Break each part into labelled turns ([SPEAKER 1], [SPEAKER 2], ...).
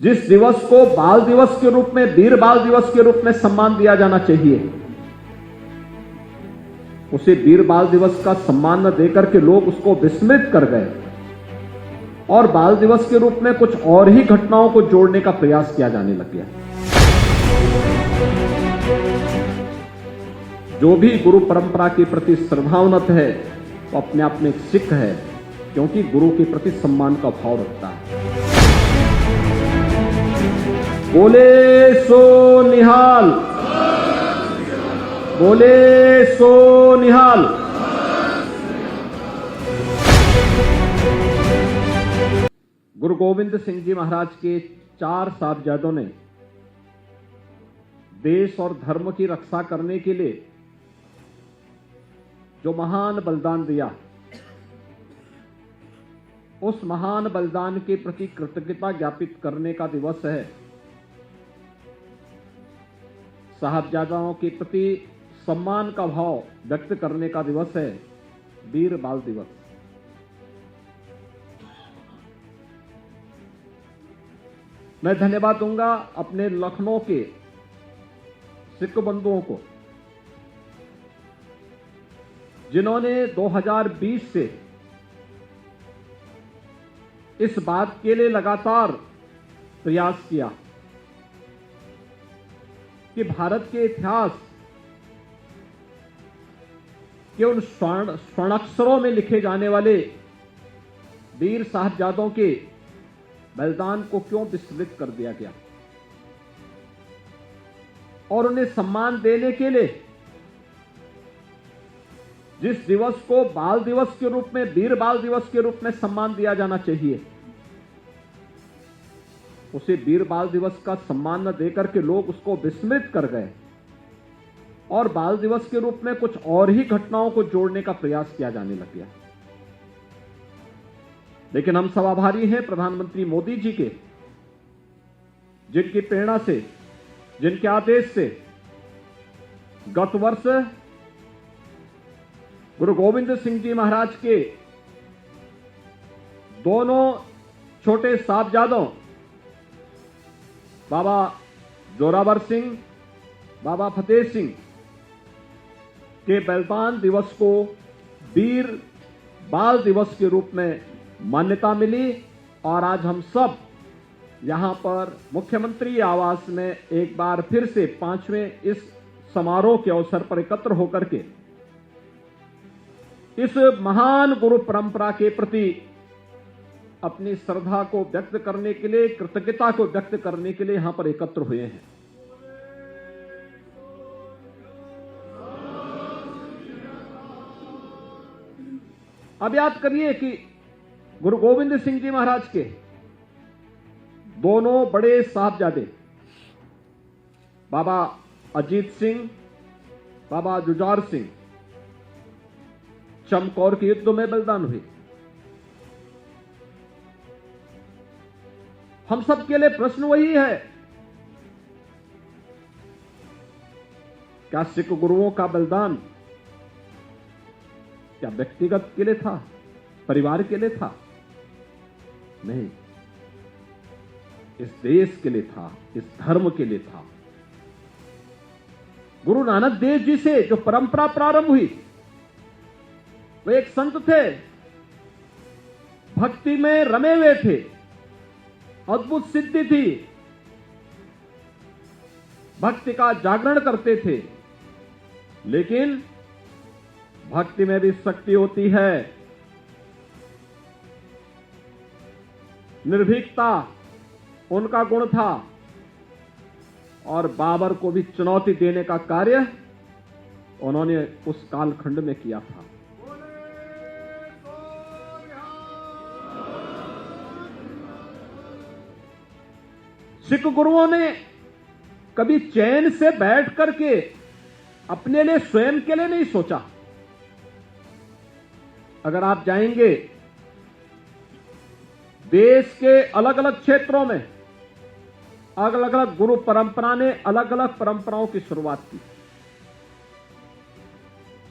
[SPEAKER 1] जिस दिवस को बाल दिवस के रूप में, वीर बाल दिवस के रूप में सम्मान दिया जाना चाहिए, उसे वीर बाल दिवस का सम्मान न देकर के लोग उसको विस्मृत कर गए और बाल दिवस के रूप में कुछ और ही घटनाओं को जोड़ने का प्रयास किया जाने लग गया। जो भी गुरु परंपरा के प्रति श्रद्धावनत है वो अपने आप में एक सिख है, क्योंकि गुरु के प्रति सम्मान का भाव रखता है। बोले सो निहाल, बोले सो निहाल। गुरु गोविंद सिंह जी महाराज के 4 साहबजादों ने देश और धर्म की रक्षा करने के लिए जो महान बलिदान दिया, उस महान बलिदान के प्रति कृतज्ञता ज्ञापित करने का दिवस है। साहबजादाओं के प्रति सम्मान का भाव व्यक्त करने का दिवस है वीर बाल दिवस। मैं धन्यवाद दूंगा अपने लखनऊ के सिख बंधुओं को, जिन्होंने 2020 से इस बात के लिए लगातार प्रयास किया कि भारत के इतिहास के उन स्वर्णाक्षरों में लिखे जाने वाले वीर साहबजादों के बलिदान को क्यों विस्मृत कर दिया गया, और उन्हें सम्मान देने के लिए जिस दिवस को बाल दिवस के रूप में, वीर बाल दिवस के रूप में सम्मान दिया जाना चाहिए, उसे वीर बाल दिवस का सम्मान न देकर के लोग उसको विस्मृत कर गए और बाल दिवस के रूप में कुछ और ही घटनाओं को जोड़ने का प्रयास किया जाने लग गया। लेकिन हम सब आभारी हैं प्रधानमंत्री मोदी जी के, जिनकी प्रेरणा से, जिनके आदेश से गत वर्ष गुरु गोविंद सिंह जी महाराज के दोनों छोटे साहबजादों बाबा जोरावर सिंह, बाबा फतेह सिंह के बलिदान दिवस को वीर बाल दिवस के रूप में मान्यता मिली। और आज हम सब यहां पर मुख्यमंत्री आवास में एक बार फिर से 5वें इस समारोह के अवसर पर एकत्र होकर के इस महान गुरु परंपरा के प्रति अपनी श्रद्धा को व्यक्त करने के लिए, कृतज्ञता को व्यक्त करने के लिए यहां पर एकत्र हुए हैं। अब याद करिए कि गुरु गोविंद सिंह जी महाराज के दोनों बड़े साहबजादे बाबा अजीत सिंह, बाबा जुझार सिंह चमकौर के युद्ध में बलिदान हुए। हम सब के लिए प्रश्न वही है, क्या सिख गुरुओं का बलिदान क्या व्यक्तिगत के लिए था, परिवार के लिए था? नहीं, इस देश के लिए था, इस धर्म के लिए था। गुरु नानक देव जी से जो परंपरा प्रारंभ हुई, वो एक संत थे, भक्ति में रमे हुए थे, अद्भुत सिद्धि थी, भक्ति का जागरण करते थे। लेकिन भक्ति में भी शक्ति होती है, निर्भीकता उनका गुण था, और बाबर को भी चुनौती देने का कार्य उन्होंने उस कालखंड में किया था। सिख गुरुओं ने कभी चैन से बैठ करके अपने लिए, स्वयं के लिए नहीं सोचा। अगर आप जाएंगे देश के अलग अलग क्षेत्रों में, अलग अलग गुरु परंपरा ने अलग अलग परंपराओं की शुरुआत की।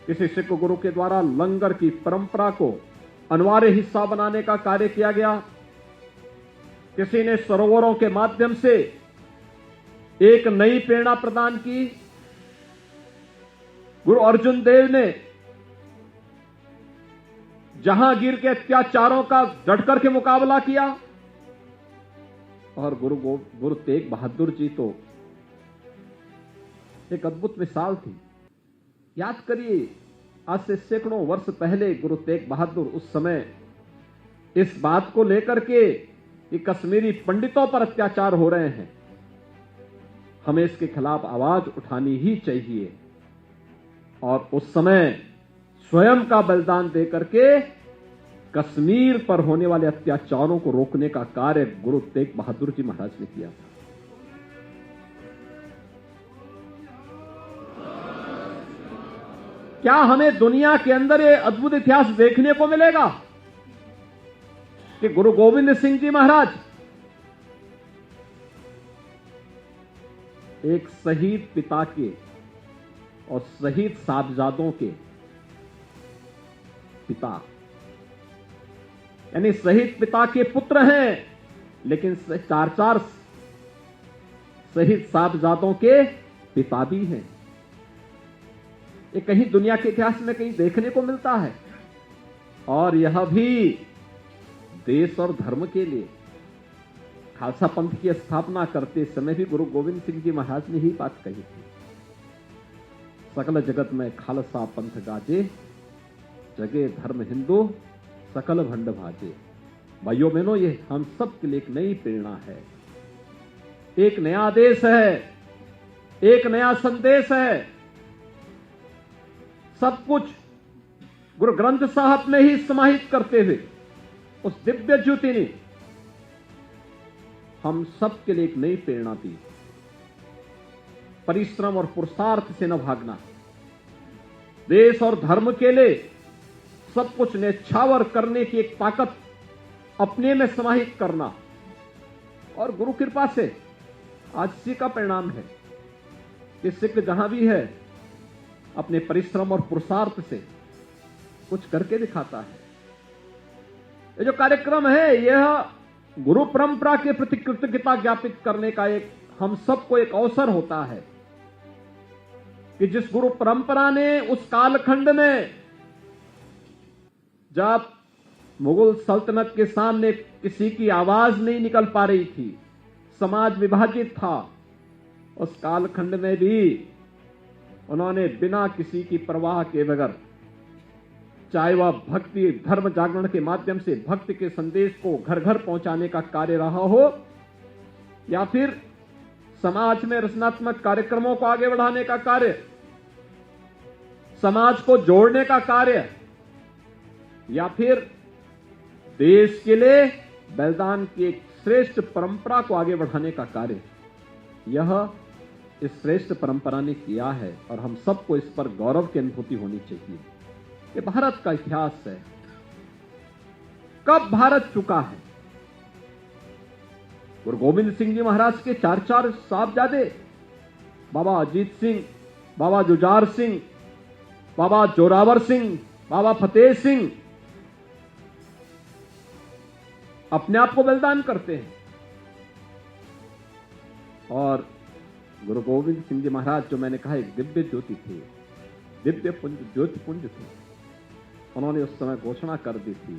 [SPEAKER 1] किसी सिख गुरु के द्वारा लंगर की परंपरा को अनिवार्य हिस्सा बनाने का कार्य किया गया, किसी ने सरोवरों के माध्यम से एक नई प्रेरणा प्रदान की। गुरु अर्जुन देव ने जहांगीर के अत्याचारों का डटकर के मुकाबला किया और गुरु तेग बहादुर जी तो एक अद्भुत मिसाल थी। याद करिए, आज से सैकड़ों वर्ष पहले गुरु तेग बहादुर उस समय इस बात को लेकर के कि कश्मीरी पंडितों पर अत्याचार हो रहे हैं, हमें इसके खिलाफ आवाज उठानी ही चाहिए। और उस समय स्वयं का बलिदान देकर के कश्मीर पर होने वाले अत्याचारों को रोकने का कार्य गुरु तेग बहादुर जी महाराज ने किया था। क्या हमें दुनिया के अंदर ये अद्भुत इतिहास देखने को मिलेगा कि गुरु गोविंद सिंह जी महाराज एक शहीद पिता के और शहीद साहबजादों के पिता, यानी शहीद पिता के पुत्र हैं, लेकिन चार शहीद साहबजादों के पिता भी हैं। ये कहीं दुनिया के इतिहास में कहीं देखने को मिलता है, और यह भी देश और धर्म के लिए। खालसा पंथ की स्थापना करते समय भी गुरु गोविंद सिंह जी महाराज ने ही बात कही थी, सकल जगत में खालसा पंथ गाजे, जगे धर्म हिंदू सकल भंड भाजे। भाइयों बहनों, ये हम सब के लिए एक नई प्रेरणा है, एक नया आदेश है, एक नया संदेश है। सब कुछ गुरु ग्रंथ साहब में ही समाहित करते हुए उस दिव्य ज्योति ने हम सब के लिए एक नई प्रेरणा दी। परिश्रम और पुरुषार्थ से न भागना, देश और धर्म के लिए सब कुछ न्यौछावर करने की एक ताकत अपने में समाहित करना, और गुरु कृपा से आज इसी का परिणाम है कि सिख जहां भी है अपने परिश्रम और पुरुषार्थ से कुछ करके दिखाता है। ये जो कार्यक्रम है, यह गुरु परंपरा के प्रति कृतज्ञता ज्ञापित करने का एक हम सबको एक अवसर होता है कि जिस गुरु परंपरा ने उस कालखंड में जब मुगल सल्तनत के सामने किसी की आवाज नहीं निकल पा रही थी, समाज विभाजित था, उस कालखंड में भी उन्होंने बिना किसी की परवाह के बगैर, चाहे वह भक्ति धर्म जागरण के माध्यम से भक्ति के संदेश को घर घर पहुंचाने का कार्य रहा हो, या फिर समाज में रचनात्मक कार्यक्रमों को आगे बढ़ाने का कार्य, समाज को जोड़ने का कार्य, या फिर देश के लिए बलिदान की एक श्रेष्ठ परंपरा को आगे बढ़ाने का कार्य, यह इस श्रेष्ठ परंपरा ने किया है। और हम सबको इस पर गौरव की अनुभूति होनी चाहिए। ये भारत का इतिहास है। कब भारत चुका है? गुरु गोविंद सिंह जी महाराज के चार साहबजादे, बाबा अजीत सिंह, बाबा जुझार सिंह, बाबा जोरावर सिंह, बाबा फतेह सिंह अपने आप को बलिदान करते हैं, और गुरु गोविंद सिंह जी महाराज, जो मैंने कहा एक दिव्य ज्योति थे, दिव्य पुंज ज्योति पुंज थे। उन्होंने उस समय घोषणा कर दी थी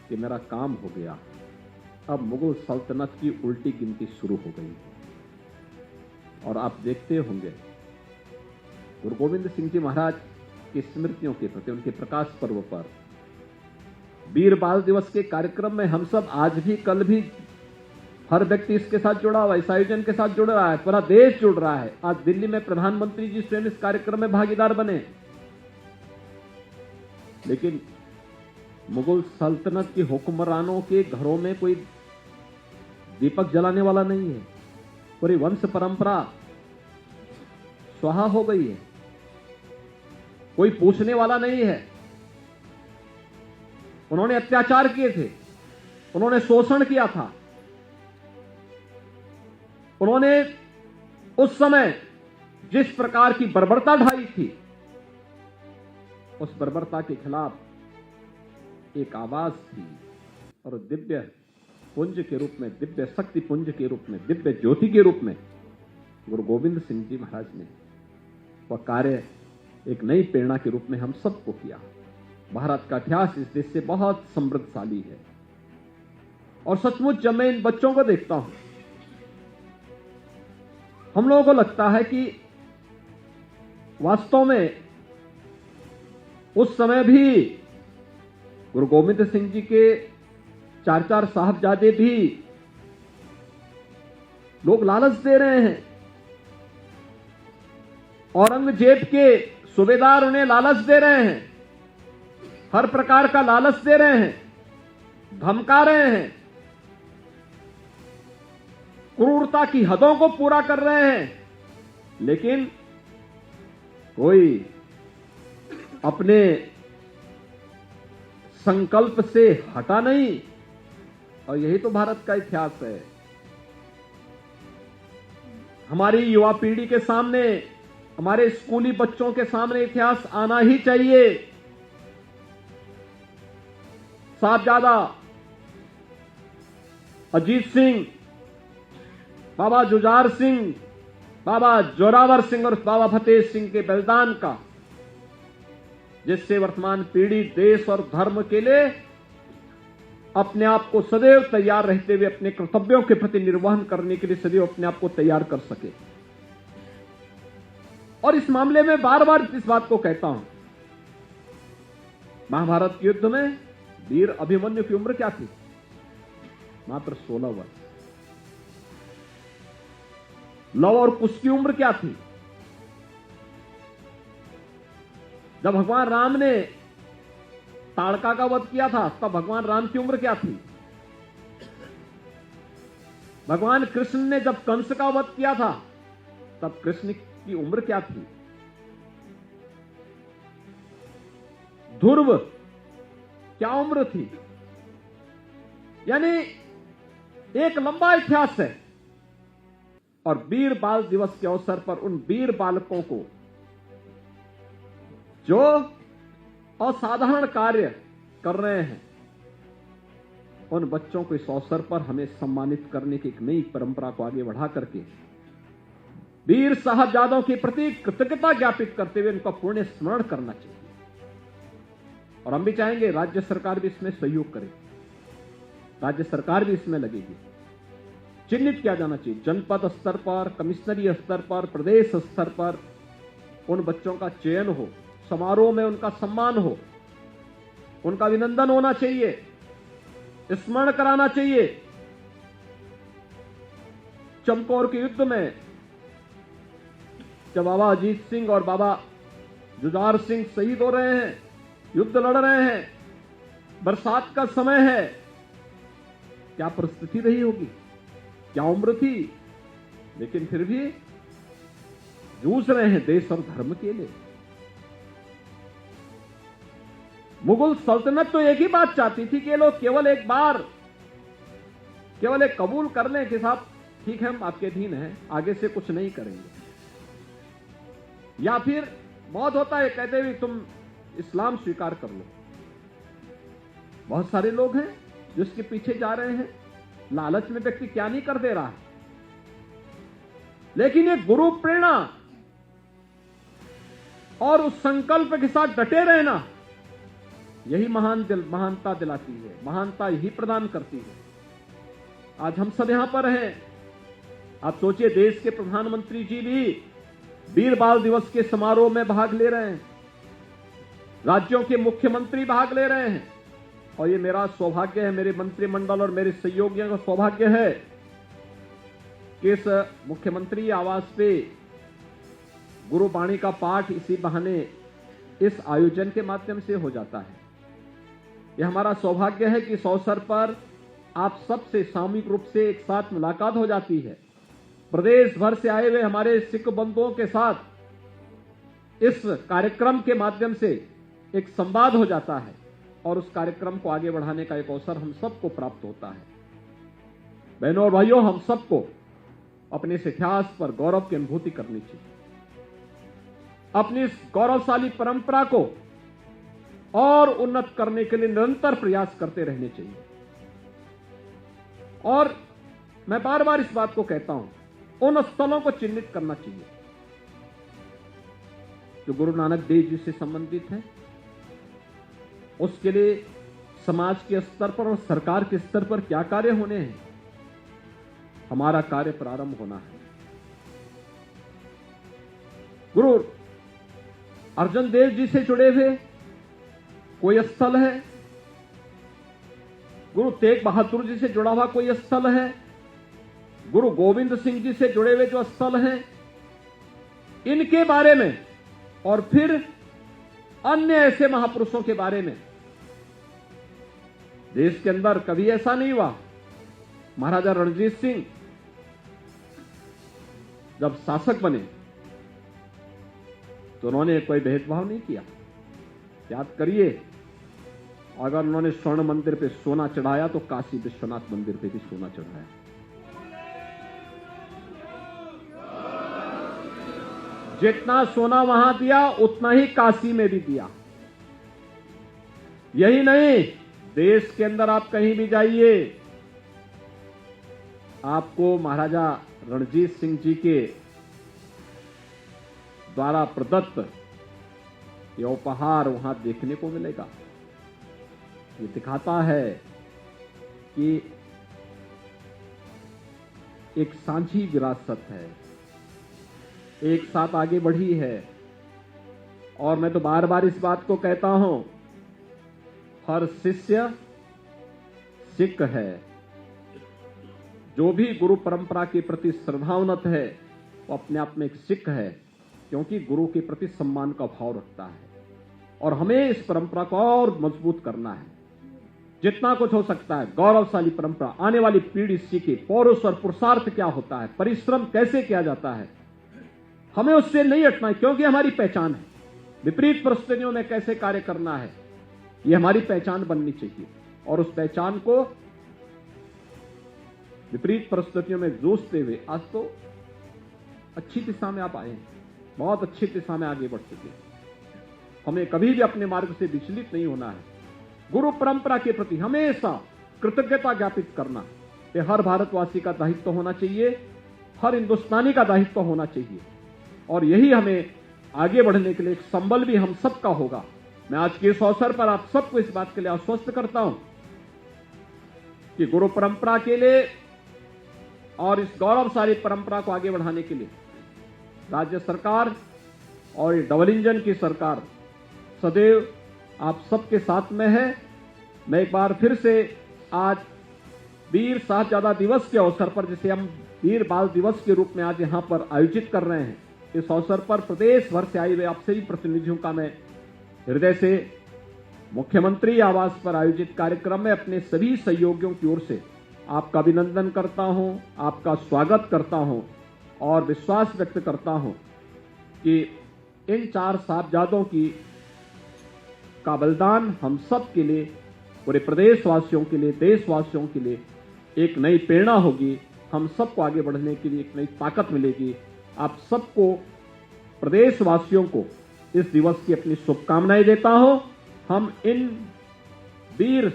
[SPEAKER 1] कि मेरा काम हो गया, अब मुगल सल्तनत की उल्टी गिनती शुरू हो गई। और आप देखते होंगे गुरु गोविंद सिंह जी महाराज की स्मृतियों के प्रति, उनके प्रकाश पर्व पर वीर बाल दिवस के कार्यक्रम में हम सब आज भी, कल भी, हर व्यक्ति इसके साथ जुड़ा हुआ है, इस आयोजन के साथ जुड़ रहा है, पूरा देश जुड़ रहा है। आज दिल्ली में प्रधानमंत्री जी स्वयं इस कार्यक्रम में भागीदार बने, लेकिन मुगल सल्तनत के हुक्मरानों के घरों में कोई दीपक जलाने वाला नहीं है, पूरी वंश परंपरा स्वाहा हो गई है, कोई पूछने वाला नहीं है। उन्होंने अत्याचार किए थे, उन्होंने शोषण किया था, उन्होंने उस समय जिस प्रकार की बर्बरता ढाई थी, उस बर्बरता के खिलाफ एक आवाज थी, और दिव्य पुंज के रूप में, दिव्य शक्ति पुंज के रूप में, दिव्य ज्योति के रूप में गुरु गोविंद सिंह जी महाराज ने वह कार्य एक नई प्रेरणा के रूप में हम सबको किया। भारत का इतिहास इस देश से बहुत समृद्धशाली है और सचमुच जब मैं इन बच्चों को देखता हूं, हम लोगों को लगता है कि वास्तव में उस समय भी गुरु गोविंद सिंह जी के 4 साहबजादे भी लोग लालच दे रहे हैं। औरंगजेब के सूबेदार उन्हें लालच दे रहे हैं, हर प्रकार का लालच दे रहे हैं, धमका रहे हैं, क्रूरता की हदों को पूरा कर रहे हैं, लेकिन कोई अपने संकल्प से हटा नहीं। और यही तो भारत का इतिहास है। हमारी युवा पीढ़ी के सामने, हमारे स्कूली बच्चों के सामने इतिहास आना ही चाहिए। साहबजादा अजीत सिंह, बाबा जुझार सिंह, बाबा जोरावर सिंह और बाबा फतेह सिंह के बलिदान का, जिससे वर्तमान पीढ़ी देश और धर्म के लिए अपने आप को सदैव तैयार रहते हुए अपने कर्तव्यों के प्रति निर्वहन करने के लिए सदैव अपने आप को तैयार कर सके। और इस मामले में बार बार इस बात को कहता हूं, महाभारत के युद्ध में वीर अभिमन्यु की उम्र क्या थी? मात्र 16 वर्ष। लव और कुश की उम्र क्या थी? जब भगवान राम ने ताड़का का वध किया था तब भगवान राम की उम्र क्या थी? भगवान कृष्ण ने जब कंस का वध किया था तब कृष्ण की उम्र क्या थी? ध्रुव क्या उम्र थी? यानी एक लंबा इतिहास है। और वीर बाल दिवस के अवसर पर उन वीर बालकों को जो असाधारण कार्य कर रहे हैं, उन बच्चों को इस अवसर पर हमें सम्मानित करने की एक नई परंपरा को आगे बढ़ा करके वीर साहबजादों के प्रति कृतज्ञता ज्ञापित करते हुए उनका पुण्य स्मरण करना चाहिए। और हम भी चाहेंगे राज्य सरकार भी इसमें सहयोग करे, राज्य सरकार भी इसमें लगेगी। चिन्हित किया जाना चाहिए जनपद स्तर पर, कमिश्नरी स्तर पर, प्रदेश स्तर पर उन बच्चों का चयन हो, समारोह में उनका सम्मान हो, उनका अभिनंदन होना चाहिए, स्मरण कराना चाहिए। चमकौर के युद्ध में जब बाबा अजीत सिंह और बाबा जुझार सिंह शहीद हो रहे हैं, युद्ध लड़ रहे हैं, बरसात का समय है, क्या परिस्थिति रही होगी, क्या उम्र थी, लेकिन फिर भी जूझ रहे हैं देश और धर्म के लिए। मुगल सल्तनत तो एक ही बात चाहती थी कि ये लोग केवल एक बार केवल एक कबूल कर लें कि साहब ठीक है हम आपके अधीन हैं, आगे से कुछ नहीं करेंगे। या फिर बहुत होता है कहते हुए तुम इस्लाम स्वीकार कर लो। बहुत सारे लोग हैं जिसके पीछे जा रहे हैं, लालच में व्यक्ति क्या नहीं कर दे रहा है, लेकिन ये गुरु प्रेरणा और उस संकल्प के साथ डटे रहना, यही महानता दिलाती है, महानता यही प्रदान करती है। आज हम सब यहां पर हैं। आप सोचिए देश के प्रधानमंत्री जी भी वीर बाल दिवस के समारोह में भाग ले रहे हैं, राज्यों के मुख्यमंत्री भाग ले रहे हैं, और ये मेरा सौभाग्य है, मेरे मंत्रिमंडल और मेरे सहयोगियों का सौभाग्य है कि इस मुख्यमंत्री आवास पे गुरुबाणी का पाठ इसी बहाने इस आयोजन के माध्यम से हो जाता है। यह हमारा सौभाग्य है कि इस अवसर पर आप सबसे सामूहिक रूप से एक साथ मुलाकात हो जाती है। प्रदेश भर से आए हुए हमारे सिख बंधुओं के साथ इस कार्यक्रम के माध्यम से एक संवाद हो जाता है और उस कार्यक्रम को आगे बढ़ाने का एक अवसर हम सबको प्राप्त होता है। बहनों और भाइयों, हम सबको अपने इस इतिहास पर गौरव की अनुभूति करनी चाहिए, अपनी इस गौरवशाली परंपरा को और उन्नत करने के लिए निरंतर प्रयास करते रहने चाहिए। और मैं बार बार इस बात को कहता हूं, उन स्थलों को चिन्हित करना चाहिए जो गुरु नानक देव जी से संबंधित है। उसके लिए समाज के स्तर पर और सरकार के स्तर पर क्या कार्य होने हैं, हमारा कार्य प्रारंभ होना है। गुरु अर्जन देव जी से जुड़े हुए कोई स्थल है, गुरु तेग बहादुर जी से जुड़ा हुआ कोई स्थल है, गुरु गोविंद सिंह जी से जुड़े हुए जो स्थल हैं, इनके बारे में और फिर अन्य ऐसे महापुरुषों के बारे में देश के अंदर कभी ऐसा नहीं हुआ। महाराजा रणजीत सिंह जब शासक बने तो उन्होंने कोई भेदभाव नहीं किया। याद करिए, अगर उन्होंने स्वर्ण मंदिर पे सोना चढ़ाया तो काशी विश्वनाथ मंदिर पे भी सोना चढ़ाया। जितना सोना वहां दिया उतना ही काशी में भी दिया। यही नहीं, देश के अंदर आप कहीं भी जाइए, आपको महाराजा रणजीत सिंह जी के द्वारा प्रदत्त ये उपहार वहां देखने को मिलेगा। ये दिखाता है कि एक सांझी विरासत है, एक साथ आगे बढ़ी है। और मैं तो बार बार इस बात को कहता हूं, हर शिष्य सिख है। जो भी गुरु परंपरा के प्रति श्रद्धावनत है वो अपने आप में एक सिख है, क्योंकि गुरु के प्रति सम्मान का भाव रखता है। और हमें इस परंपरा को और मजबूत करना है, जितना कुछ हो सकता है। गौरवशाली परंपरा, आने वाली पीढ़ी सीखे पौरुष और पुरुषार्थ क्या होता है, परिश्रम कैसे किया जाता है, हमें उससे नहीं हटना है, क्योंकि हमारी पहचान है। विपरीत परिस्थितियों में कैसे कार्य करना है, ये हमारी पहचान बननी चाहिए। और उस पहचान को विपरीत परिस्थितियों में जूझते हुए आज तो अच्छी दिशा में आप आए हैं, बहुत अच्छी दिशा में आगे बढ़ चुके हैं। हमें कभी भी अपने मार्ग से विचलित नहीं होना है। गुरु परंपरा के प्रति हमेशा कृतज्ञता ज्ञापित करना ये हर भारतवासी का दायित्व होना चाहिए, हर हिंदुस्तानी का दायित्व होना चाहिए। और यही हमें आगे बढ़ने के लिए एक संबल भी हम सबका होगा। मैं आज के इस अवसर पर आप सबको इस बात के लिए आश्वस्त करता हूं कि गुरु परंपरा के लिए और इस गौरवशाली परंपरा को आगे बढ़ाने के लिए राज्य सरकार और ये डबल इंजन की सरकार सदैव आप सबके साथ में है। मैं एक बार फिर से आज वीर साहबजादा दिवस के अवसर पर, जिसे हम वीर बाल दिवस के रूप में आज यहां पर आयोजित कर रहे हैं, इस अवसर पर प्रदेश भर से आए हुए आप सभी प्रतिनिधियों का मैं हृदय से मुख्यमंत्री आवास पर आयोजित कार्यक्रम में अपने सभी सहयोगियों की ओर से आपका अभिनंदन करता हूं, आपका स्वागत करता हूं और विश्वास व्यक्त करता हूं कि इन 4 साहबजादों का बलिदान हम सब के लिए, पूरे प्रदेशवासियों के लिए, देशवासियों के लिए एक नई प्रेरणा होगी। हम सबको आगे बढ़ने के लिए एक नई ताकत मिलेगी। आप सबको, प्रदेशवासियों को इस दिवस की अपनी शुभकामनाएं देता हूं। हम इन वीर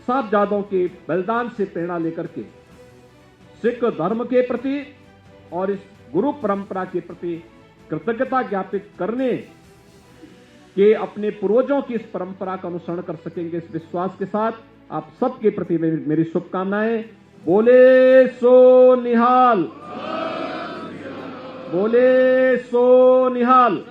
[SPEAKER 1] साहबजादों के बलिदान से प्रेरणा लेकर के सिख धर्म के प्रति और इस गुरु परंपरा के प्रति कृतज्ञता ज्ञापित करने के अपने पूर्वजों की इस परंपरा का अनुसरण कर सकेंगे। इस विश्वास के साथ आप सबके प्रति मेरी शुभकामनाएं। बोले सो निहाल, बोले सो निहाल।